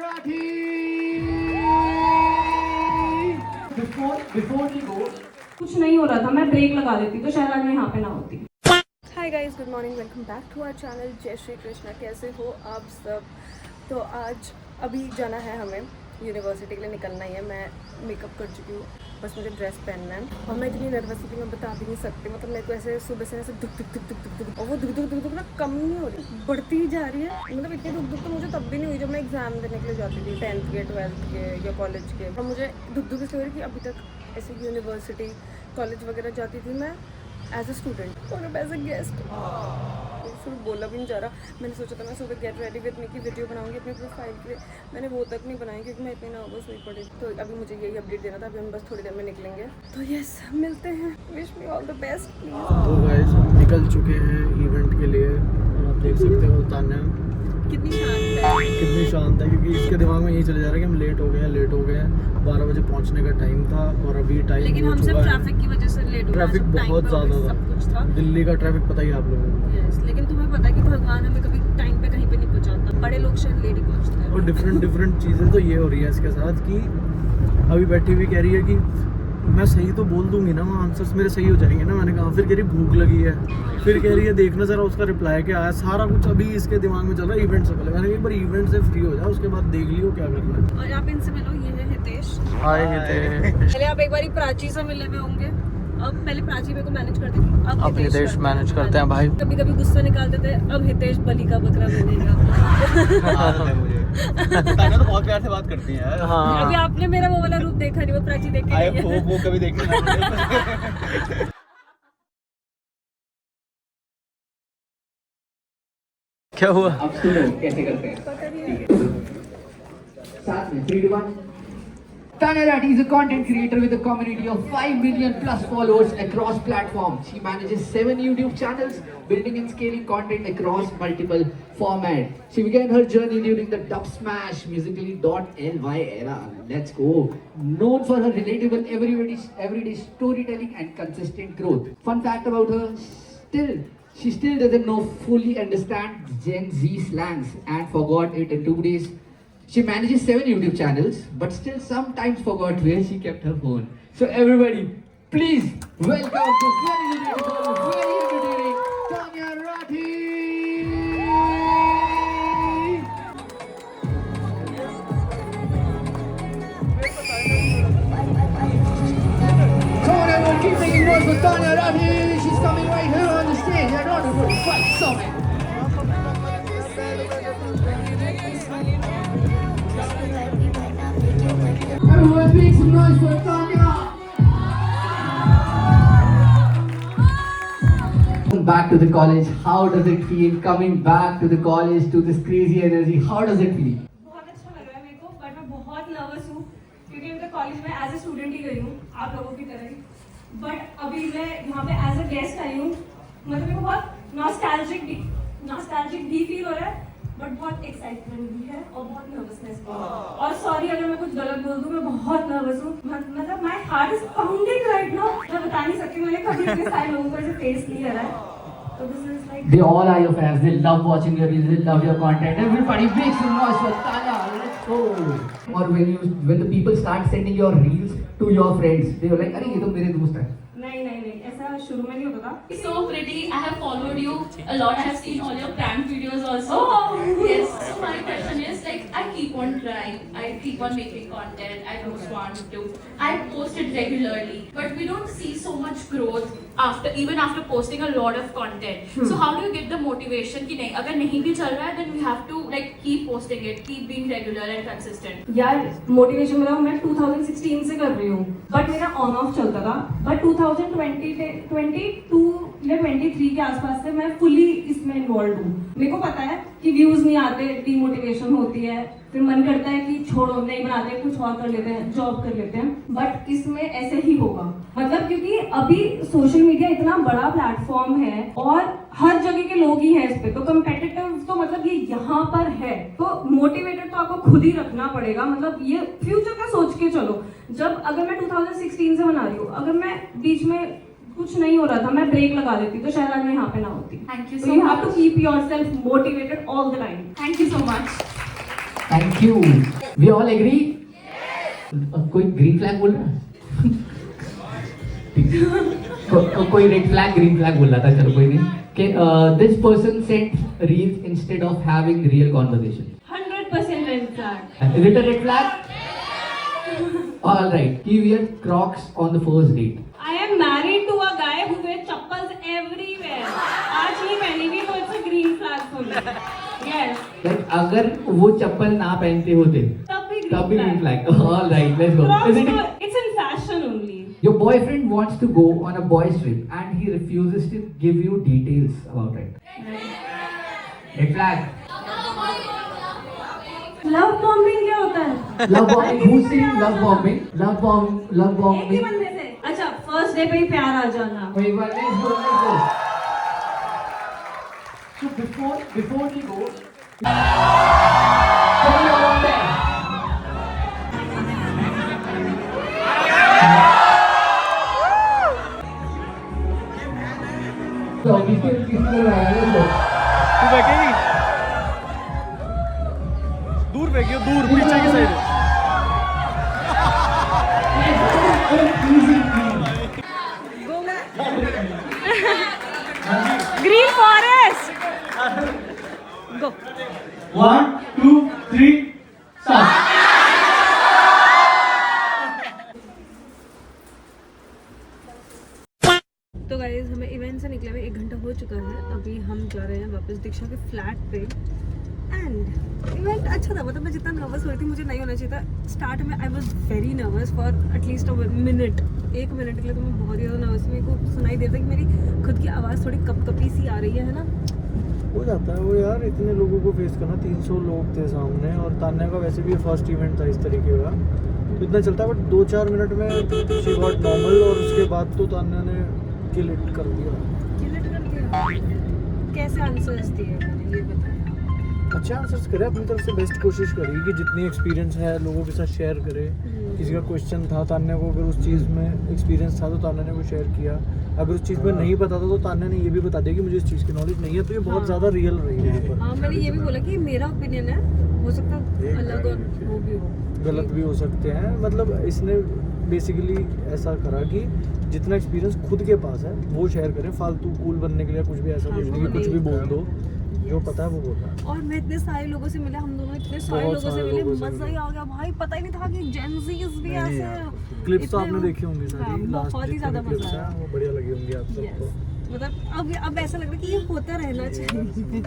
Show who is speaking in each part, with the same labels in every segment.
Speaker 1: Rathi. Before we go,
Speaker 2: कुछ नहीं हो रहा था, मैं ब्रेक लगा देती तो शायद आज मैं यहाँ पे ना होती।
Speaker 3: Hi guys, good morning, welcome back to our channel. जय श्री कृष्णा। कैसे हो आप सब? तो आज अभी जाना है हमें यूनिवर्सिटी के लिए, निकलना ही है। मैं मेकअप कर चुकी हूँ, बस मुझे ड्रेस पहनना है। और मैं इतनी नर्वस थी कि मैं बता भी नहीं सकती। मतलब मेरे को ऐसे सुबह से ऐसे दुख दुख दुख दुख दुख दुख, और वो दुख दुख दुख दुख ना कम ही नहीं हो रही, बढ़ती ही जा रही है। मतलब इतनी दुख दुख तो मुझे तब भी नहीं हुई जब मैं एग्जाम देने के लिए जाती थी, 10th के 12th के या कॉलेज के। और मुझे दुख दुख इसलिए हो रही कि अभी तक ऐसे यूनिवर्सिटी कॉलेज वगैरह जाती थी मैं एज अ स्टूडेंट और अब एज अ गेस्ट। फिर बोला भी नहीं जा रहा। मैंने सोचा था मैं सुबह गेट रेडी विद मी की वीडियो बनाऊंगी अपने प्रोफाइल के लिए, मैंने वो तक नहीं बनाई क्योंकि मैं इतनी नर्वस हुई पड़ी। तो अभी मुझे यही अपडेट देना था। अभी हम बस थोड़ी देर में निकलेंगे, तो यस, मिलते हैं। Wish me all the best please.
Speaker 4: तो गाइस हम निकल चुके हैं इवेंट के लिए और आप देख सकते हो तान्या
Speaker 3: कितनी शांत है
Speaker 4: क्योंकि इसके दिमाग में यही चले जा रहा है कि हम लेट हो गए हैं। 12 बजे पहुंचने का टाइम था और अभी टाइम
Speaker 3: लेकिन हम सिर्फ ट्रैफिक की वजह से लेट हो गए।
Speaker 4: ट्रैफिक बहुत ज़्यादा था,
Speaker 3: सब कुछ था।
Speaker 4: दिल्ली का ट्रैफिक पता ही है आप लोगों को।
Speaker 3: यस, लेकिन तुम्हें पता है कि भगवान हमें कभी टाइम पे कहीं पे नहीं पहुंचाता, बड़े लोग शायद लेट ही पहुंचते हैं।
Speaker 4: और डिफरेंट चीज़ें तो ये हो रही है इसके साथ कि अभी बैठी हुई कह रही है कि मैं सही तो बोल दूंगी ना, वहाँ आंसर्स मेरे सही हो जाएंगे ना। मैंने कहा फिर कह रही भूख लगी है, फिर कह रही है देखना ज़रा उसका रिप्लाई क्या आया। सारा कुछ अभी इसके दिमाग में चल रहा है इवेंट से पहले। मैंने कहा एक बार इवेंट से फ्री हो जाए, उसके बाद देख लियो क्या करना है।
Speaker 3: और आप इनसे मिलो, ये है हितेश।
Speaker 4: हाय हितेश।
Speaker 3: पहले आप एक बारी प्राची से मिले हुए होंगे। अब पहले प्राची मेरे को मैनेज करती थी, अब
Speaker 4: हितेश मैनेज करते हैं भाई।
Speaker 3: कभी कभी गुस्सा निकाल देते हैं, अब हितेश बलि का बकरा बनेगा।
Speaker 5: तान्या तो बहुत प्यार से बात करती है।
Speaker 4: हाँ
Speaker 3: अभी आपने मेरा वो वाला रूप देखा नहीं, वो प्राची देख के गई है।
Speaker 5: वो कभी देखना।
Speaker 4: क्या हुआ?
Speaker 1: अब सुनो कैसे करते हैं। साथ में 3 2 1. Tanya Rathi is a content creator with a community of 5 million plus followers across platforms. She manages 7 YouTube channels, building and scaling content across multiple formats. She began her journey during the Dub Smash Musical.ly era. Let's go. Known for her relatable everyday storytelling and consistent growth. Fun fact about her: she still doesn't know fully understand Gen Z slangs and forgot it in 2 days. She manages 7 YouTube channels, but still sometimes forgot where she kept her phone. So everybody, please welcome to very relatable, very entertaining Tanya Rathi. Come on everyone, keep making noise for Tanya Rathi. She's coming right here on the stage. I don't know what song. Everyone make some noise for Tanya! Back to the college. How does it feel coming back to the college, to this crazy energy? How does it feel?
Speaker 2: बहुत अच्छा लग रहा है मेरे को, but मैं बहुत nervous हूँ क्योंकि मैं तो कॉलेज में एज ए स्टूडेंट ही गई हूँ, आप लोगों की तरह ही। बट अभी मैं यहाँ पे एज अ गेस्ट आई हूँ। मतलब मेरे को बहुत नॉस्टैल्जिक भी फील हो रहा है, बट बहुत एक्साइटमेंट भी है और बहुत नर्वसनेस भी है। और सॉरी अगर मैं कुछ गलत बोल दूँ, मैं बहुत नर्वस हूँ। मतलब my heart is pounding right now. मैं बता नहीं सकती, मैंने कभी इतने सारे लोगों को ऐसे फेस नहीं करा है। तो this is like
Speaker 1: They all are your fans. They love watching your reels. They love your content. Everybody make some noise for Tanya. Let's go. Or when the people start sending your reels to your friends, they are like, अरे ये तो मेरे दोस्त हैं.
Speaker 2: नहीं, ऐसा शुरू में नहीं होता था।
Speaker 6: So pretty. I have followed you a lot. I have seen all your prank videos also.
Speaker 2: Oh.
Speaker 6: Yes. So my question is like, I keep on trying. I keep on making content. I just want to. I post it regularly, but we don't see so much growth after posting a lot of content. So how do you get the motivation कि नहीं, अगर नहीं भी चल रहा है, then we have to like keep posting it, keep being regular and consistent.
Speaker 2: यार motivation मतलब मैं 2016 से कर रही हूँ, बट मेरा ऑन ऑफ चलता था। बट 2022 या 23 के आसपास से मैं फुली इसमें इन्वॉल्व हूँ। मेरे को पता है कि व्यूज नहीं आते, डीमोटिवेशन होती है, फिर मन करता है कि छोड़ो, नहीं बनाते, कुछ और कर लेते हैं, जॉब कर लेते हैं। बट इसमें ऐसे ही होगा, मतलब क्योंकि अभी सोशल मीडिया इतना बड़ा प्लेटफॉर्म है और हर जगह के लोग ही हैं इस पे, तो कम्पेटिटिव तो मतलब ये यहाँ पर है। तो मोटिवेटेड तो आपको खुद ही रखना पड़ेगा। मतलब ये फ्यूचर का सोच के चलो। जब अगर मैं 2016 से बना रही हूँ, अगर मैं बीच में कुछ नहीं हो रहा था, मैं ब्रेक लगा देती तो शायद आज मैं यहाँ पे ना होती।
Speaker 6: Thank you
Speaker 2: So
Speaker 6: so
Speaker 2: you
Speaker 6: much.
Speaker 2: have to keep yourself motivated all the time.
Speaker 6: Thank you so much.
Speaker 1: Thank you. We all agree? कोई green flag बोल रहा है? कोई red flag, green flag बोल रहा था, चलो कोई नहीं. Okay, this person sent reels instead of having real conversation.
Speaker 2: 100% red flag.
Speaker 1: Is it a red flag? All right. He wears Crocs on the first date.
Speaker 2: I am married to a guy who wears chappals everywhere. आज ही पहनी भी तो it's a green flag for me. Yes.
Speaker 1: Like अगर वो चप्पल ना पहनते होते
Speaker 2: तब भी
Speaker 1: तब भी green
Speaker 2: flag.
Speaker 1: flag. All right, let's go.
Speaker 2: Crocs
Speaker 1: Is it?
Speaker 2: तो it's in fashion only.
Speaker 1: Your boyfriend wants to go on a boys trip and he refuses to give you details about it. Red flag.
Speaker 2: Love bombing क्या होता है?
Speaker 1: Love bombing. Who's saying love bombing? Love
Speaker 2: एक ही
Speaker 1: bombing.
Speaker 2: बंदे से. अच्छा, first day पे ही प्यार आ जाना.
Speaker 1: Wait, let's go. So before we go, tell me about that. So किसके let's go.
Speaker 4: तू फेंकेगी दूर फेंकियो, दूर पीछे की side.
Speaker 2: Green forest. Go.
Speaker 4: 1 2 3 start.
Speaker 3: तो गाइज हमें इवेंट से निकले हुए 1 घंटा हो चुका है. अभी हम जा रहे हैं वापस दीक्षा के फ्लैट पे. एंड इवेंट अच्छा था, मतलब मैं जितना नर्वस हो रही थी मुझे नहीं होना चाहिए था. स्टार्ट में I was very nervous for at least minute. 1 minute के लिए तो मैं बहुत ज़्यादा नर्वस थी. मेरे को सुनाई देता है कि मेरी खुद की आवाज़ थोड़ी कपकपी सी आ रही है ना.
Speaker 4: हो जाता है वो यार, इतने लोगों को फेस करना. 300 लोग थे सामने और तान्या का वैसे भी फर्स्ट इवेंट था इस तरीके का, तो इतना चलता है. बट 2-4 मिनट में शी गॉट नॉर्मल और उसके बाद तो तान्या ने किल इट कर दिया.
Speaker 3: कैसे आंसर्स दिए मैंने ये बताया.
Speaker 4: अच्छे आंसर्स करे, अपनी तरफ से बेस्ट कोशिश करी कि जितनी एक्सपीरियंस है लोगों के साथ शेयर करे. किसी का क्वेश्चन था तान्या को, अगर उस चीज़ में एक्सपीरियंस था तो तान्या ने वो शेयर किया. अगर उस चीज़ में नहीं पता था तो तान्या ने ये भी बता दिया कि मुझे इस चीज़ की नॉलेज नहीं है. तो ये बहुत ज़्यादा रियल रही है.
Speaker 3: हाँ, मैंने ये भी बोला कि मेरा ओपिनियन है, हो सकता है अलग और वो भी हो,
Speaker 4: गलत भी हो सकते हैं. मतलब इसने बेसिकली ऐसा करा कि जितना एक्सपीरियंस खुद के पास है वो शेयर करें. फालतू कूल बनने के लिए कुछ भी ऐसा नहीं कि कुछ भी बोल दो. जो पता है वो बोलना.
Speaker 3: और मैं इतने सारे लोगों से मिले, हम दोनों इतने सारे
Speaker 4: बहुत
Speaker 3: लोगों से
Speaker 4: सारे
Speaker 3: मिले,
Speaker 4: लोगों से
Speaker 3: मजा ही आ गया भाई. पता ही नहीं था कि जेनजीज भी ऐसे हैं.
Speaker 4: क्लिप्स तो
Speaker 3: इतने
Speaker 4: आपने
Speaker 3: वो-
Speaker 4: देखी होंगी
Speaker 3: हाँ,
Speaker 4: सारी.
Speaker 3: बहुत ही ज्यादा
Speaker 4: क्लिप्स
Speaker 3: मजा
Speaker 4: हैं
Speaker 3: आया.
Speaker 4: वो बढ़िया लगी होंगी आप
Speaker 3: Yes.
Speaker 4: सबको.
Speaker 3: मतलब अब ऐसा लग रहा है कि ये होता रहना चाहिए.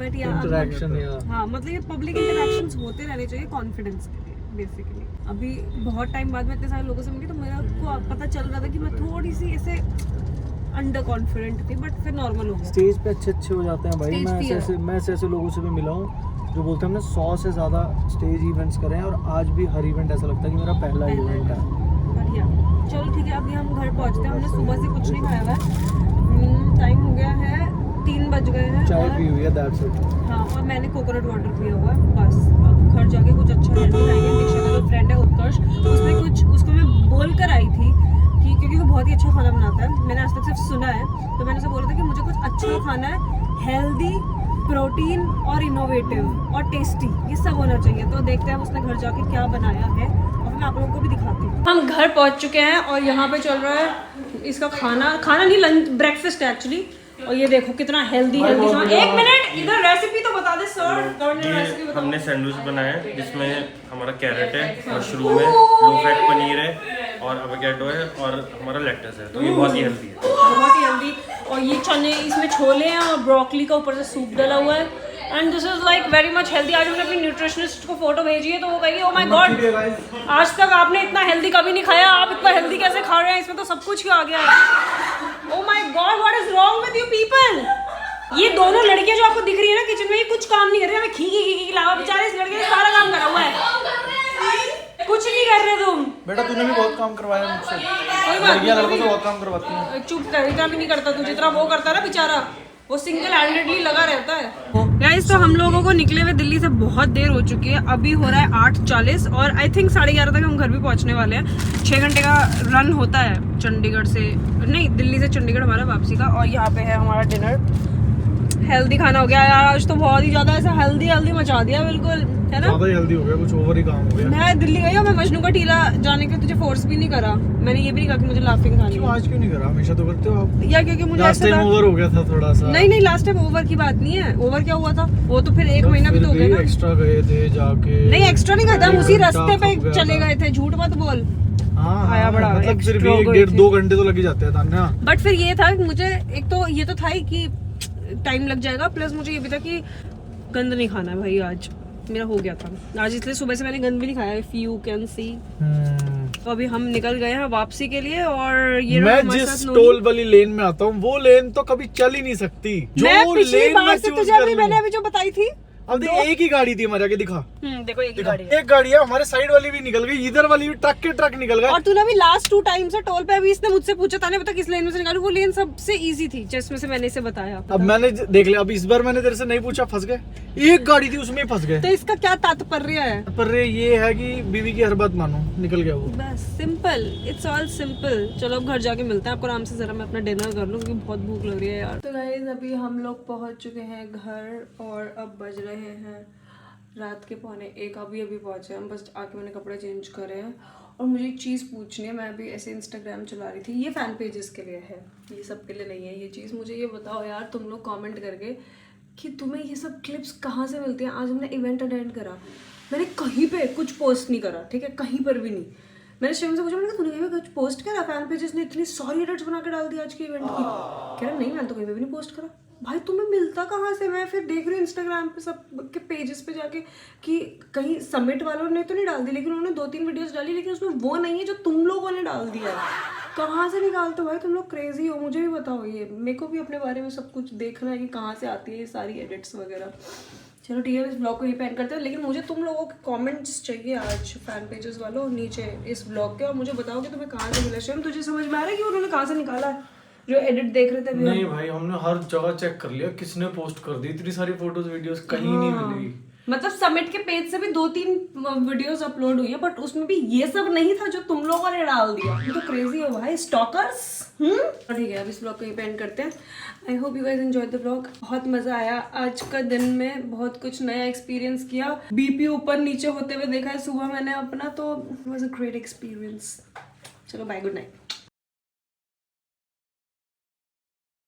Speaker 3: बट यार
Speaker 4: इंटरेक्शन या
Speaker 3: हाँ, मतलब ये पब्लिक इंटरेक्शंस होते रहने चाहिए कॉन्फिडेंस के लिए बेसिकली. अभी बहुत टाइम बाद में इतने सारे लोगों से मिली तो मेरा को पता चल रहा था कि मैं थोड़ी सी ऐसे अंडर कॉन्फिडेंट थी, बट फिर नॉर्मल हो गया.
Speaker 4: स्टेज पे अच्छे हो जाते हैं भाई.
Speaker 3: Stage fear.
Speaker 4: मैं ऐसे लोगों से भी मिला हूँ जो बोलते हैं हमने 100 से ज़्यादा स्टेज इवेंट्स करे हैं और आज भी हर इवेंट ऐसा लगता है कि मेरा पहला इवेंट है.
Speaker 3: बढ़िया. चलो ठीक है, अभी हम घर पहुंचते हैं. हमने सुबह से कुछ नहीं खाया हुआ है. टाइम हो गया है 3 बज गए हैं.
Speaker 4: चाय
Speaker 3: और-
Speaker 4: पी हुई है, दैट्स इट.
Speaker 3: हाँ, और मैंने कोकोनट वाटर पिया हुआ है बस. अब घर जाके कुछ अच्छा हेल्दी खाएंगे. दीक्षा का जो फ्रेंड है उत्कर्ष, उसमें कुछ उसको मैं बोल कर आई थी कि क्योंकि वो बहुत ही अच्छा खाना बनाता है, मैंने आज तक सिर्फ सुना है, तो मैंने उसे बोला था कि मुझे कुछ अच्छा खाना है, हेल्दी, प्रोटीन और इनोवेटिव और टेस्टी, ये सब होना चाहिए. तो देखते हैं उसने घर जाके क्या बनाया है और मैं आप लोगों को भी दिखाती हूँ. हम घर पहुँच चुके हैं और यहाँ पे चल रहा है इसका खाना नहीं, लंच ब्रेकफास्ट एक्चुअली. और ये देखो कितना हेल्दी. 1 मिनट, इधर रेसिपी तो बता दे सर.
Speaker 7: ये हमने सैंडविच बनाया है जिसमें हमारा कैरेट है, मशरूम है, लो फैट पनीर है और एवोकाडो है और हमारा लेट्स है. तो ये बहुत ही हेल्दी है.
Speaker 2: बहुत ही हेल्दी. और ये चने, इसमें छोले हैं और ब्रोकली का ऊपर से सूप डाला हुआ है. And this is like very much healthy. आज हमने अपनी न्यूट्रिशनिस्ट को फोटो भेजी है तो वो कहेगी ओ माय गॉड, आज तक आपने इतना हेल्दी कभी नहीं खाया, आप इतना हेल्दी कैसे खा रहे हैं, इसमें तो सब कुछ ही आ गया है. Oh my God, what is wrong with you people. ये दोनों लड़कियां जो आपको दिख रही है ना किचन में, ये कुछ काम नहीं कर रही. हमें खी के अलावा बेचारे इस लड़के ने सारा काम करा हुआ है. कुछ नहीं कर रहे तुम.
Speaker 4: बेटा तूने भी बहुत काम करवाया मुझसे.
Speaker 2: कोई बात
Speaker 4: लड़कियां लड़कों से बहुत काम करवाती हैं.
Speaker 2: चुप कर, इतना भी नहीं करता तू जितना वो करता है ना बेचारा. वो सिंगल हैंडेडली लगा रहता है. गाइस, तो हम लोगों को निकले हुए दिल्ली से बहुत देर हो चुकी है. अभी हो रहा है 8:40 और आई थिंक 11:30 तक हम घर भी पहुंचने वाले हैं. 6 घंटे का रन होता है चंडीगढ़ से, नहीं दिल्ली से चंडीगढ़ हमारा वापसी का. और यहाँ पे है हमारा डिनर. हेल्दी खाना हो गया यार आज तो. बहुत ही ज़्यादा ऐसा हेल्दी मचा दिया बिल्कुल.
Speaker 8: है ना।
Speaker 4: ज्यादा जल्दी हो गया, कुछ ओवर ही काम हो गया।
Speaker 8: मैं दिल्ली गई और मैं मजनू का टीला जाने के तुझे फोर्स भी नहीं करा, मैंने ये भी नहीं कहा कि मुझे लाफिंग खानी
Speaker 4: क्यों
Speaker 8: है।
Speaker 4: आज क्यों नहीं करा? हमेशा तो करते हो आप।
Speaker 8: या क्योंकि मुझे
Speaker 4: लास्ट
Speaker 8: ऐसा
Speaker 4: टाइम
Speaker 8: था
Speaker 4: ओवर हो गया था थोड़ा सा।
Speaker 8: नहीं लास्ट टाइम ओवर की बात नहीं है। ओवर क्या हुआ था वो तो फिर 1 महीना भी तो हो गया ना।
Speaker 4: एक्स्ट्रा गए थे जाके।
Speaker 8: नहीं एक्स्ट्रा नहीं गया था, उसी
Speaker 4: घंटा
Speaker 8: रास्ते पे
Speaker 4: खप गया
Speaker 8: चले
Speaker 4: था।
Speaker 8: गए थे, झूठ मत बोल।
Speaker 4: हाँ
Speaker 8: आया बड़ा
Speaker 4: मतलब फिर भी
Speaker 8: extra
Speaker 4: 1.5-2 घंटे तो लग ही जाते हैं तान्या।
Speaker 8: बट फिर ये था कि मुझे एक तो ये तो था ही कि टाइम लग जाएगा, प्लस मुझे ये भी था कि गंद नहीं खाना है भाई। आज मेरा हो गया था आज, इसलिए सुबह से मैंने गंद भी नहीं खाया, इफ यू कैन सी। तो अभी हम निकल गए हैं वापसी के लिए और ये
Speaker 4: मैं जिस टोल वाली लेन में आता हूँ वो लेन तो कभी चल ही नहीं सकती।
Speaker 8: मैं
Speaker 4: जो
Speaker 8: पिछली
Speaker 4: लेन
Speaker 8: बार
Speaker 4: मैं
Speaker 8: से
Speaker 4: चूज
Speaker 8: तुझे
Speaker 4: कर
Speaker 8: अभी
Speaker 4: लूं।
Speaker 8: मैंने अभी जो बताई थी
Speaker 4: अब देख एक ही गाड़ी थी हमारे आगे, दिखा
Speaker 8: देखो एक ही
Speaker 4: दिखा।
Speaker 8: गाड़ी है।
Speaker 4: एक गाड़ी है, हमारे साइड वाली भी निकल गई, इधर वाली भी ट्रक के ट्रक निकल गए।
Speaker 8: और तूने अभी लास्ट 2 टाइम से टोल पे अभी इसने मुझसे पूछा था, पता किस लेन में से निकालू, वो लेन सबसे इजी थी जिसमें से मैंने इसे बताया।
Speaker 4: अब मैंने देख लिया, अब इस बार मैंने तेरे से नहीं पूछा, फंस गए। एक गाड़ी थी उसमें ही फंस गए।
Speaker 8: तो इसका क्या तात्पर्य है?
Speaker 4: पर ये है कि बीवी की हर बात मानो, निकल गया वो।
Speaker 8: बस सिंपल, इट्स ऑल सिंपल। चलो अब घर जाके मिलते हैं आपको आराम से, जरा मैं अपना डिनर कर लूं क्योंकि बहुत भूख लग रही है यार। तो गाइस अभी हम लोग पहुंच चुके हैं घर और अब बज रहे हैं रात के 1:15। अभी पहुंचे हम, बस आके मैंने कपड़े चेंज करे हैं। और मुझे एक चीज़ पूछनी है, मैं अभी ऐसे इंस्टाग्राम चला रही थी, ये फैन पेजेस के लिए है, ये सब के लिए नहीं है ये चीज़। मुझे ये बताओ यार तुम लोग कमेंट करके कि तुम्हें ये सब क्लिप्स कहाँ से मिलती हैं। आज हमने इवेंट अटेंड करा, मैंने कहीं पे कुछ पोस्ट नहीं करा, ठीक है, कहीं पर भी नहीं। मैंने शिवम से पूछा, मैंने कहा तूने कहीं पे कुछ पोस्ट करा? फैन पेजेस ने इतनी सारी एडिट्स बना के डाल दी आज के इवेंट की। कह रहा नहीं मैंने तो कहीं पे भी नहीं पोस्ट करा। भाई तुम्हें मिलता कहाँ से? मैं फिर देख रही हूँ इंस्टाग्राम पे सब के पेजेस पे जाके कि कहीं समिट वालों ने तो नहीं डाल दी, लेकिन उन्होंने 2-3 वीडियोस डाली, लेकिन उसमें वो नहीं है जो तुम लोगों ने डाल दिया है। कहाँ से निकालते हो भाई तुम लोग? क्रेजी हो, मुझे भी बताओ। ये मेरे को भी अपने बारे में सब कुछ देखना है कि कहाँ से आती है ये सारी एडिट्स वगैरह। चलो ठीक है, इस ब्लॉग को ही पेंट करते हैं, लेकिन मुझे तुम लोगों के कमेंट्स चाहिए आज फैन पेजेस वालों नीचे इस ब्लॉग के, और मुझे बताओ कि तुम्हें कहाँ से मिला। शिवम तुझे समझ में आ रहा है कि उन्होंने कहाँ से निकाला है जो एडिट देख रहे थे अभी?
Speaker 4: नहीं भाई, हमने हर जगह चेक कर लिया, किसने पोस्ट कर दी, इतनी सारी फोटोज वीडियोस कहीं नहीं मिली।
Speaker 8: मतलब समिट के पेज से भी 2-3 वीडियोस अपलोड हुई है, बट उसमें भी ये सब नहीं था जो तुम लोगों ने डाल दिया। ये तो क्रेजी हो भाई, स्टॉकर्स। ठीक है, अब इस ब्लॉग को ही पेंट करते हैं। I hope you guys enjoyed the blog. बहुत मजा आया आज का दिन में, बहुत कुछ नया एक्सपीरियंस किया। बीपी ऊपर नीचे होते हुए देखा है सुबह मैंने अपना, तो it was a great experience. चलो बाय, गुड नाइट।